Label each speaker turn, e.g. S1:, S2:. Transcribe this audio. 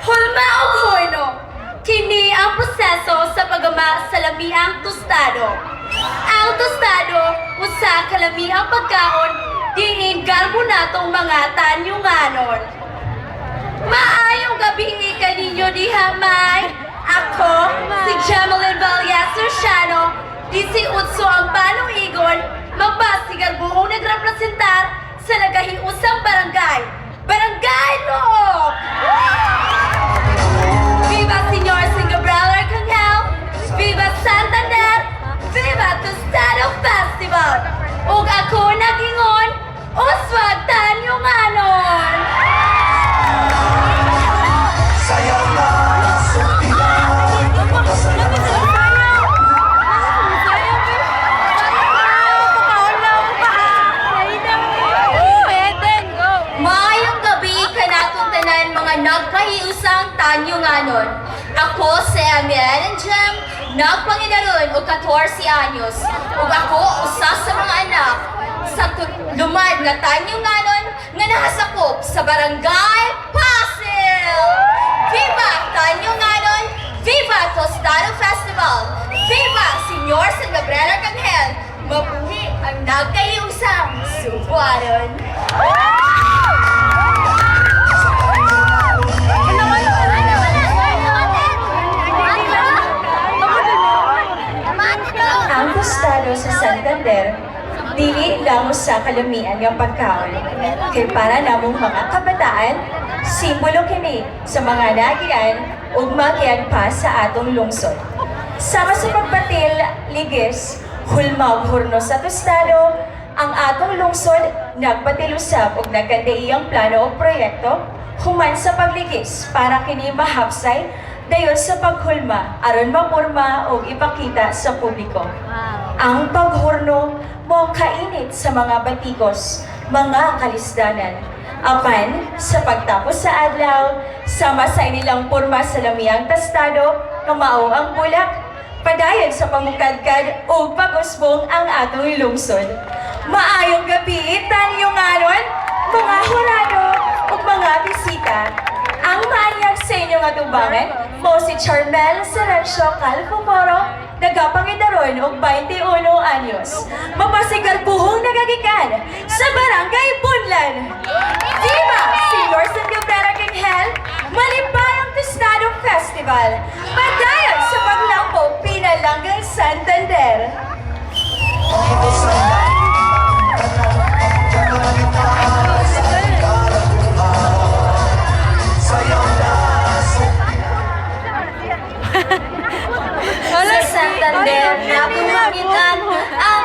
S1: Hulma o horno, kini ang proseso sa paggama sa lamiang tostado. Ang tostado, usa ka lamiang pagkaon, diin karbonatong mga tanyunganon. Maayong gabi kaninyo diha, May. Ako, si Jamelyn Valles Luciano, 18 ang panuigon, magbasigar buong nagrepresentar sa nagahiusang barangay. Barangay Loob! Viva Señor San Gabriel Arcangel! Viva Santander! Viva Tostado Festival! Ug ako nagingon, uswag tanyunganon!
S2: Sayaw na sa
S1: Maayong gabi kanatong tanan mga nagkahiusang tanyunganon. Ako si Amiel Jem, nagpanginaron og 14 anyos. Ug ako usa sa mga anak sa lumad nga tanyunganon nga nahasakop sa Barangay Pasil. Viva Tanyunganon! Viva Tostado Festival! Viva Señor San Gabriel Arcangel! Mabuhi ang nagkahiusang subuaron!
S3: Ang tostado sa Santander, dili lang sa kalamian ng pagkaon. Kay para namong mga kabataan, simbolo kini sa mga nagian ug magian pa sa atong lungsod. Sama sa pagbatil, ligis, hulma ug horno sa tostado, ang atong lungsod nagpatilusab ug nagkandaiyang plano o proyekto human sa pagligis para kini mahapsay dayon sa paghulma aron mapurma o ipakita sa publiko. Ang paghorno mo kainit sa mga batikos, mga kalisdanan. Apan, sa pagtapos sa adlaw, sama sa inilang purma sa lamiang tostado, kamao ang bulak, padayon sa pamukadkad o pagusbong ang atong lungsod. Maayong gabi, tanyunganon, mga hurado o mga bisita. Ang maanyag sa inyong atubangan mo si Charmel Serencio Calfomoro, nagapangidaron og 21 anyos. Mapasigar buhong nagagikan sa Barangay Bunlan. Viva Señor San Gabriel Arcangel, Malibayang Tostado Festival. Padayon sa paglampok Pinalanggang Santander.
S1: Sa Santander, nabuhangitan ang